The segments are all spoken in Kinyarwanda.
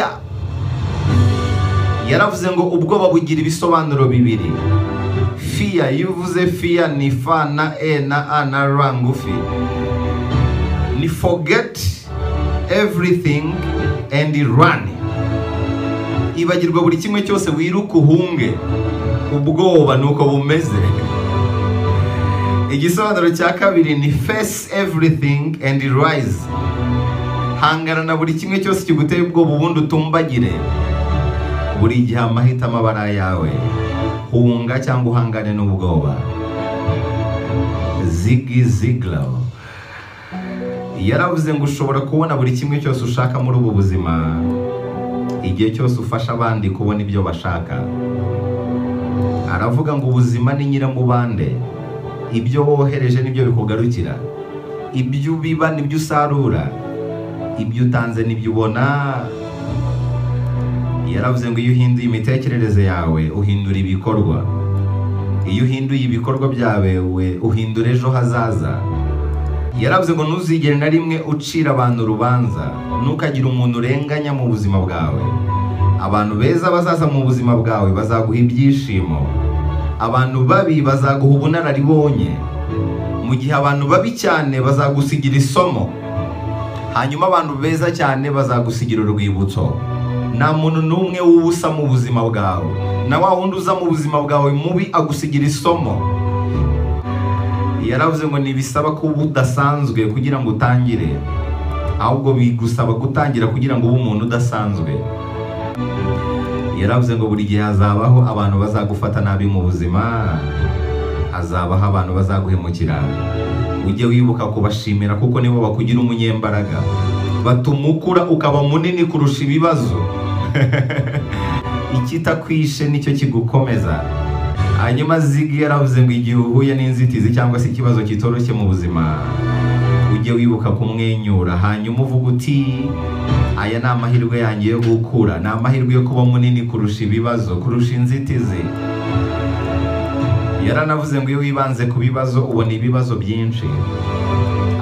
fear. Yaravuze ngo ubwoba bugira ibisobanuro bibiri. Fear, iyo uvuze fear ni fa na e na a na r ngufi. Ni forget everything and run. Ibagirwa buri kimwe cyose wiruka uhunge. Ubwoba nuko bumeze. Igisobanuro cya kabiri ni face everything and rise. Hangana na buri kimwe cyose kiguteye ubwoba ubundi utumbagire. Buri gihe amahitamo aba yawe. Hunga cyangwa uhangane n'ubwoba. Ziggy Ziglar yaravuze ngo ushobora kubona buri kimwe cyose ushaka muri ubu buzima igihe cyose ufasha abandi kubona ibyo bashaka. Aravuga ngo ubuzima ni nyiramubande. Ibyo wohereje nibyo bikugarukira. Ibyo biba nibyo usarura. Ibyo utanze nibyo ubona. Yaravuze ngo iyo uhinduye imitekerereze yawe uhindura ibikorwa. Iyo uhinduye ibikorwa byawe uhindura ejo hazaza. Yaravuze ngo ntuzigere na rimwe ucira abantu urubanza. Ntukagira umuntu urenganya mu buzima bwawe. Abantu beza bazaza mu buzima bwawe bazaguha ibyishimo. Abantu babi bazaguha ubunararibonye. Mu gihe abantu babi cyane bazagusigira isomo. Hanyuma abantu beza cyane bazagusigira urwibutso. Nta muntu n'umwe w'ubusa mu buzima bwawe. Na wa wundi uza mu buzima bwawe mubi agusigira isomo. Yaravuze ngo ntibisaba kuba udasanzwe kugira ngo utangire, ahubwo bigusaba gutangira kugira ngo ube umuntu udasanzwe. Yaravuze ngo buri gihe hazabaho abantu bazagufata nabi mu buzima, hazabaho abantu bazaguhemukira. Ujye wibuka kubashimira kuko nibo bakugira umunyembaraga. Batuma ukura ukaba munini kurusha ibibazo. Ikitakwishe nicyo kigukomeza. Hanyuma Ziggy yaravuze ngo igihe uhuye n'inzitizi cyangwa se ikibazo kitoroshye mu buzima, ujye wibuka kumwenyura. Hanyuma uvuga uti aya ni amahirwe yanjye yo gukura. Ni amahirwe yo kuba munini kurusha ibibazo, kurusha inzitizi. Yaranavuze ngo iyo wibanze ku bibazo ubona ibibazo byinshi,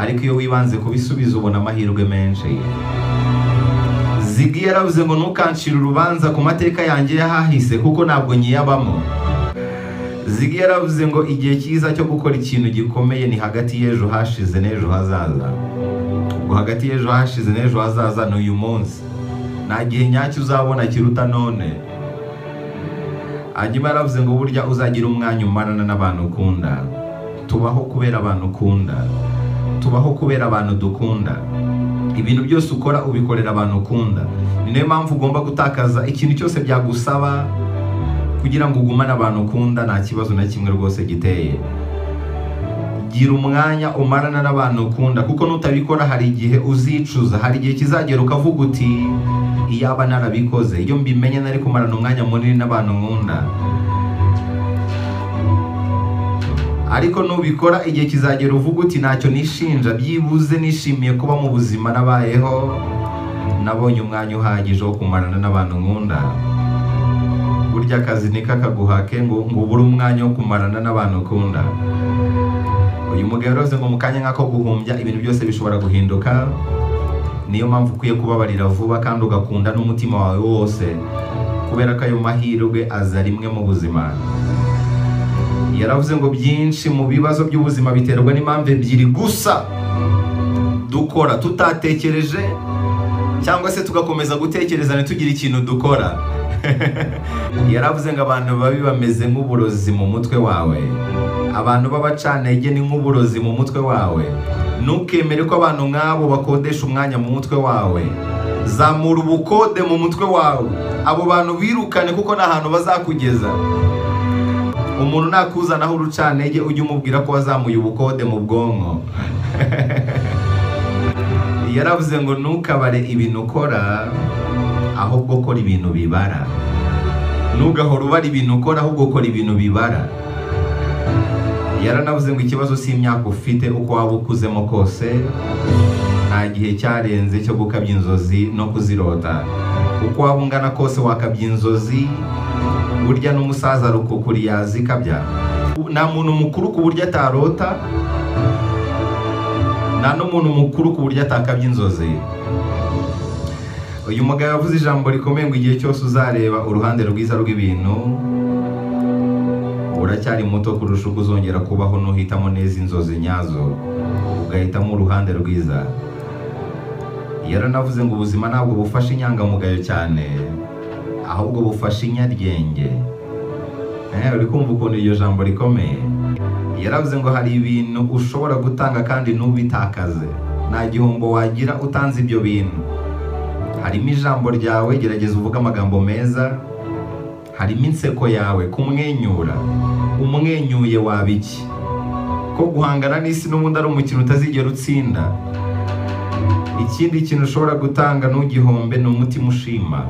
ariko iyo wibanze ku bisubizo ubona amahirwe menshi. Ziggy yaravuze ngo ntukancire urubanza ku mateka yanjye yahahise kuko ntabwo nyiyabamo. Ziggy yaravuze ngo igihe cyiza cyo gukora ikintu gikomeye ni hagati y'ejo hashize n'ejo hazaza. Ubwo hagati y'ejo hashize n'ejo hazaza ni uyu munsi. Nta gihe nyacyo uzabona kiruta none. Hanyuma yaravuze ngo burya uzagira umwanya umarana n'abantu ukunda. Tubaho kubera abantu ukunda. Tubaho kubera abantu dukunda. Ibintu byose ukora ubikorera abantu ukunda. Ni nayo mpamvu ugomba gutakaza ikintu cyose byagusaba kugira ngo ugumane abantu ukunda. Nta kibazo na kimwe rwose giteye. Gira umwanya umarana n'abantu ukunda, kuko nutabikora hari igihe uzicuza. Hari igihe kizagera ukavuga uti iyaba narabikoze, iyo mbimenye nari kumarana umwanya munini n'abantu nkunda. Ariko nubikora igihe kizagera uvuga uti ntacyo nishinja, byibuze nishimiye kuba mu buzima nabayeho, nabonye umwanya uhagije wo kumarana n'abantu nkunda. Burya akazi nikakaguhake ngo ubure umwanya wo kumarana n'abantu ukunda. Uyu mugabo yaravuze ngo mu kanya nk'ako guhumbya ibintu byose bishobora guhinduka. Niyo mpamvu ukwiye kubabarira vuba kandi ugakunda n'umutima wawe wose, kubera ko ayo mahirwe aza rimwe mu buzima. Yaravuze ngo byinshi mu bibazo by'ubuzima biterwa n'impamvu ebyiri gusa: dukora tutatekereje, cyangwa se tugakomeza gutekereza ntitugire ikintu dukora. Yaravuze ngo abantu babi bameze nk'uburozi mu mutwe wawe. Abantu b'abacantege ni nk'uburozi mu mutwe wawe. Ntukemere ko abantu nk'abo bakodesha umwanya mu mutwe wawe. Zamura ubukode mu mutwe wawe. Abo bantu birukane kuko nta hantu bazakugeza. Umuntu nakuzanaho urucantege ujye umubwira ko wazamuye ubukode mu bwonko. Yaravuze ngo ntukabare ibintu ukora, ahubwo ukora ibintu bibara. Ntugahora ubara ibintu ukora, ahubwo ukora ibintu bibara. Yaranavuze ngo ikibazo si imyaka ufite uko waba ukuzemo kose, nta gihe cyarenze cyo gukabya inzozi no kuzirota. Uko waba ungana kose wakabya inzozi, burya n'umusaza rukukuri yazikabya. Nta muntu mukuru ku buryo atarota, nta n'umuntu mukuru ku buryo atakabya inzozi. uyu mugabo yavuze ijambo rikomeye ngo igihe cyose uzareba uruhande rwiza rw'ibintu uracyari muto kurusha uko uzongera kubaho nuhitamo neza inzozi nyazo ugahitamo uruhande rwiza. Yaranavuze ngo ubuzima ntabwo bufasha inyangamugayo cyane ahubwo bufasha inyaryenge. Uri kumva ukuntu iryo jambo rikomeye? Yaravuze ngo hari ibintu ushobora gutanga kandi ntubitakaze, nta gihombo wagira utanze ibyo bintu. Harimo ijambo ryawe, gerageza uvuge amagambo meza. Harimo inseko yawe, kumwenyura. Umwenyuye waba iki? Ko guhangana n'isi n'ubundi ari umukino utazigera utsinda. Ikindi kintu ushobora gutanga ntugihombe ni umutima ushima.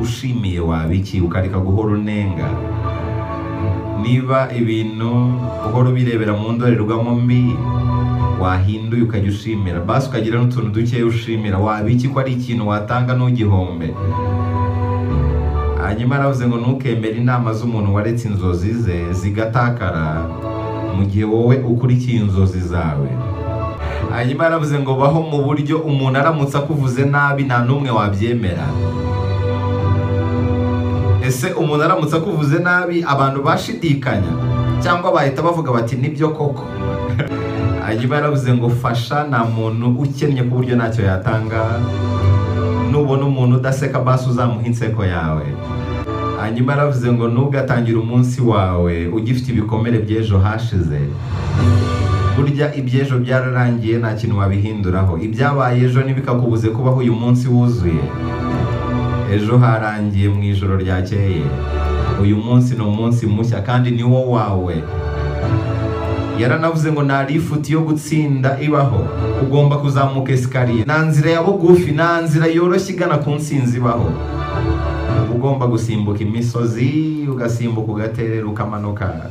Ushimiye waba iki? Ukareka guhora unenga. Niba ibintu uhora ubirebera mu ndorerwamo mbi, wahinduye ukajya ushimira, basi ukagira n'utuntu dukeya ushimira, waba iki ko ari ikintu watanga ntugihombe. Hanyuma aravuze ngo ntukemere inama z'umuntu waretse inzozi ze zigatakara mu gihe wowe ukurikiye inzozi zawe. Hanyuma aravuze ngo baho mu buryo umuntu aramutse akuvuze nabi nta n'umwe wabyemera. Ese umuntu aramutse akuvuze nabi abantu bashidikanya cyangwa bahita bavuga bati nibyo koko? Hanyuma yaravuze ngo fasha nta muntu ukennye ku buryo ntacyo yatanga. Nubona umuntu udaseka basi uzamuha inseko yawe. Hanyuma yaravuze ngo ntugatangire umunsi wawe ugifite ibikomere by'ejo hashize. Burya iby'ejo byararangiye nta kintu wabihinduraho. Ibyabaye ejo ntibikakubuze kubaho uyu munsi wuzuye. Ejo harangiye mu ijoro ryakeye. Uyu munsi ni umunsi mushya kandi ni wo wawe. Yaranavuze ngo nta lifuti yo gutsinda ibaho, ugomba kuzamuka esikariye. Nta nzira ya bugufi, nta nzira yoroshye igana ku ntsinzi ibaho. Ugomba gusimbuka imisozi, ugasimbuka ugaterera ukamanuka.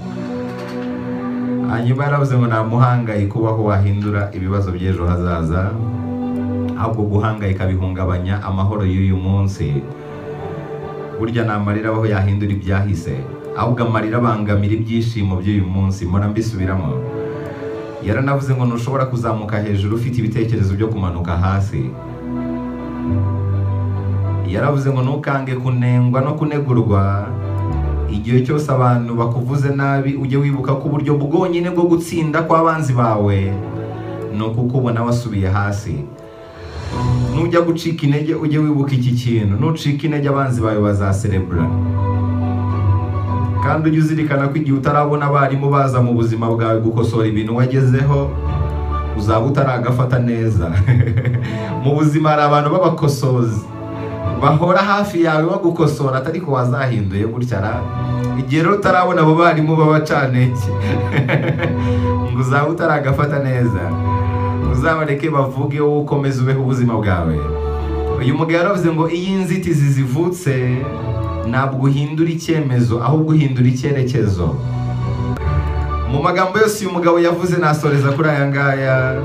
Hanyuma yaravuze ngo nta muhangayiko ubaho wahindura ibibazo by'ejo hazaza, ahubwo guhangayika bihungabanya amahoro y'uyu munsi. Burya nta marira abaho yahindura ibyahise, ahubwo amarira abangamira ibyishimo by'uyu munsi. Mpora mbisubiramo. Yaranavuze ngo ntushobora kuzamuka hejuru ufite ibitekerezo byo kumanuka hasi. Yaravuze ngo ntukange kunengwa no kunegurwa. Igihe cyose abantu bakuvuze nabi ujye wibuka ko uburyo bwonyine bwo gutsinda kw'abanzi bawe ni ukukubona wasubiye hasi. Nujya gucika intege ujye wibuka iki kintu: nucika intege abanzi bawe bazaserebura. Kandi ujye uzirikana ko igihe utarabona abarimu baza mu buzima bwawe gukosora ibintu wagezeho, uzaba utaragafata neza. Mu buzima hari abantu b'abakosozi bahora hafi yawe bagukosora atari ko wazahinduye gutya. Igihe rero utarabona abo barimu b'abacaneke ngo uzaba utaragafata neza, uzabareke bavuge wowe ukomeze ubeho ubuzima bwawe. Uyu mugabo yaravuze ngo iyo inzitizi zivutse ntabwo uhindura icyemezo ahubwo uhindura icyerekezo. Mu magambo yose uyu mugabo yavuze nasoreza kuri aya ngaya.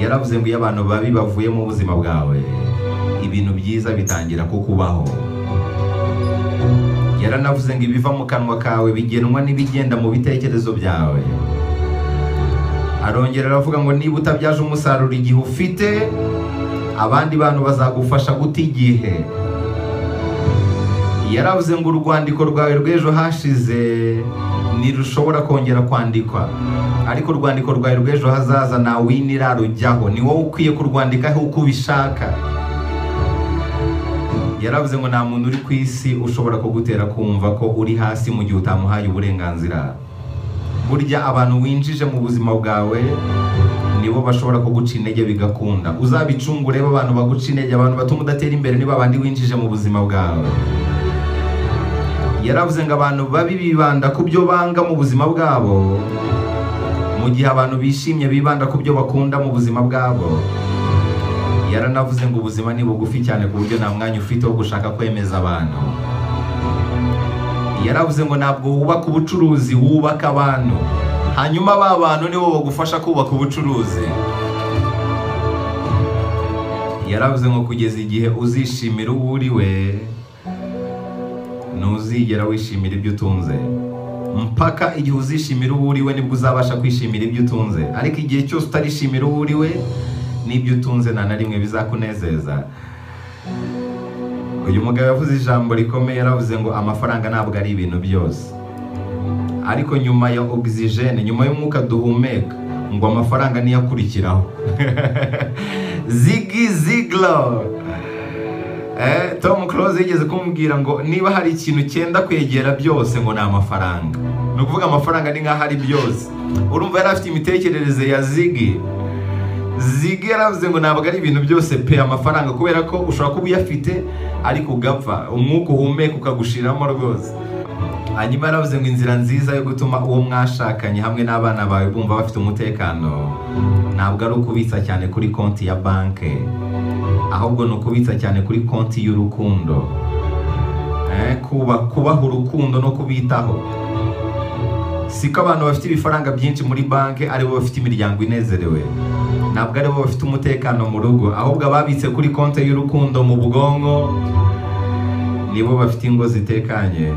Yaravuze ngo iyo abantu babi bavuye mu buzima bwawe ibintu byiza bitangira kukubaho. Yaranavuze ngo ibiva mu kanwa kawe bigenwa n'ibigenda mu bitekerezo byawe. Arongera aravuga ngo niba utabyaje umusaruro igihe ufite, abandi bantu bazagufasha guta igihe. Yaravuze ngo urwandiko rwawe rw'ejo hashize ntirushobora kongera kwandikwa, ariko urwandiko rwawe rw'ejo hazaza nawe ntirarujyaho. Ni wowe ukwiye kurwandikaho uko ubishaka. Yaravuze ngo nta muntu uri ku isi ushobora kugutera kumva ko uri hasi mu gihe utamuhaye uburenganzira. Burya abantu winjije mu buzima bwawe nibo bashobora kuguca intege bigakunda. Uzabicunga urebe abantu baguca intege, abantu batuma udatera imbere niba abandi winjije mu buzima bwawe. Yaravuze ngo abantu babi bibanda ku byo banga mu buzima bwabo, mu gihe abantu bishimye bibanda ku byo bakunda mu buzima bwabo. Yaranavuze ngo ubuzima ni bugufi cyane ku buryo nta mwanya ufite wo gushaka kwemeza abantu. Yaravuze ngo ntabwo wubaka ubucuruzi, wubaka abantu, hanyuma ba bantu nibo bagufasha kubaka ubucuruzi. Yaravuze ngo kugeza igihe uzishimira uwo uri we ntuzigera wishimira ibyo utunze. Mpaka igihe uzishimira uwo uri we nibwo uzabasha kwishimira ibyo utunze, ariko igihe cyose utarishimira uwo uri we n'ibyo utunze nta na rimwe bizakunezeza. uyu mugabo yavuze ijambo rikomeye, yaravuze ngo amafaranga ntabwo ari ibintu byose, ariko nyuma ya oxygene, nyuma y'umwuka duhumeka, ngo amafaranga niyo akurikiraho. Ziggy Ziglar, Tom Close yigeze kumubwira ngo niba hari ikintu cyenda kwegera byose ngo ni amafaranga. Ni ukuvuga amafaranga ni nk'aho ari byose. Urumva yari afite imitekerereze ya Ziggy. Ziggy yaravuze ngo ntabwo ari ibintu byose pe amafaranga, kubera ko ushobora kuba uyafite ariko ugapfa, umwuka uhumeka ukagushiramo rwose. Hanyuma yaravuze ngo inzira nziza yo gutuma uwo mwashakanye hamwe n'abana bawe bumva bafite umutekano ntabwo ari ukubitsa cyane kuri konti ya banke, ahubwo ni ukubitsa cyane kuri konti y'urukundo. Kubaha urukundo no kubitaho. Siko abantu bafite ibifaranga byinshi muri banke aribo bafite imiryango inezerewe, ntabwo aribo bafite umutekano mu rugo, ahubwo ababitse kuri konti y'urukundo mu bwonko nibo bafite ingo zitekanye.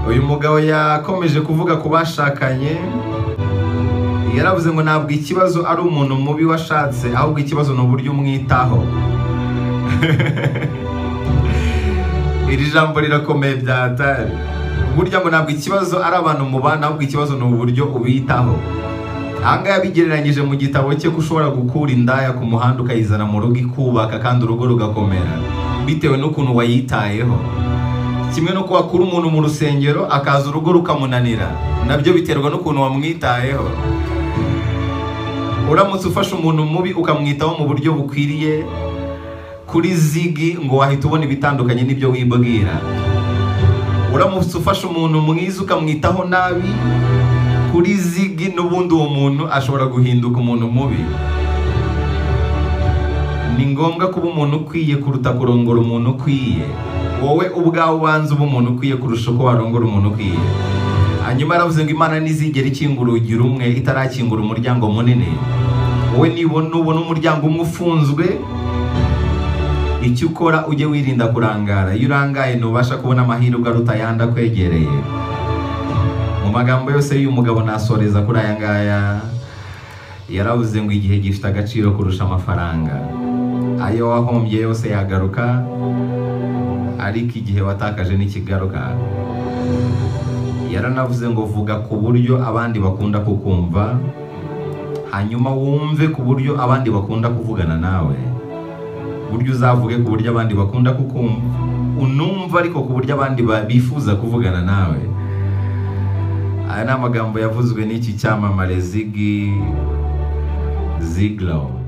Uyu mugabo yakomeje kuvuga ku bashakanye, yaravuze ngo ntabwo ikibazo ari umuntu mubi washatse, ahubwo ikibazo ni uburyo umwitaho. Iri jambo rirakomeye byatari. Burya ngo ntabwo ikibazo ari abantu mubana, ahubwo ikibazo ni uburyo ubitaho. Ahangaha yabigereranyije mu gitabo cye ko ushobora gukura indaya ku muhanda ukayizana mu rugo ikubaka kandi urugo rugakomera bitewe n'ukuntu wayitayeho. Kimwe no wakura umuntu mu rusengero akaza urugo rukamunanira, nabyo biterwa n'ukuntu wamwitayeho. Uramutse ufashe umuntu mubi ukamwitaho mu buryo bukwiriye, kuri Ziggy ngo wahita ubona ibitandukanye n'ibyo wibwira. Uramutse ufashe umuntu mwiza ukamwitaho nabi, kuri Ziggy n'ubundi uwo muntu ashobora guhinduka umuntu mubi. Ni ngombwa kuba umuntu ukwiye kuruta kurongora umuntu ukwiye. Wowe ubwawe ubanza uba umuntu ukwiye kurusha uko warongora umuntu ukwiye. Hanyuma yaravuze ngo Imana ntizigera ikingura urugi rumwe itarakingura umuryango munini. Wowe nubona umuryango umwe ufunzwe, icyo ukora ujye wirinda kurangara. Iyo urangaye ntubasha kubona amahirwe aruta ayandi akwegereye. Mu magambo yose y'uyu mugabo nasoreza kuri aya ngaya, yaravuze ngo igihe gifite agaciro kurusha amafaranga. Ayo wahombye yose yagaruka, ariko igihe watakaje n'ikigaruka. Yaranavuze ngo vuga ku buryo abandi bakunda kukumva, hanyuma wumve ku buryo abandi bakunda kuvugana nawe. Buryo uzavuge ku buryo abandi bakunda kukumva, unumva ariko ku buryo abandi bifuza kuvugana nawe. Aya ni amagambo yavuzwe n'iki cyamamare Ziggy Ziglar.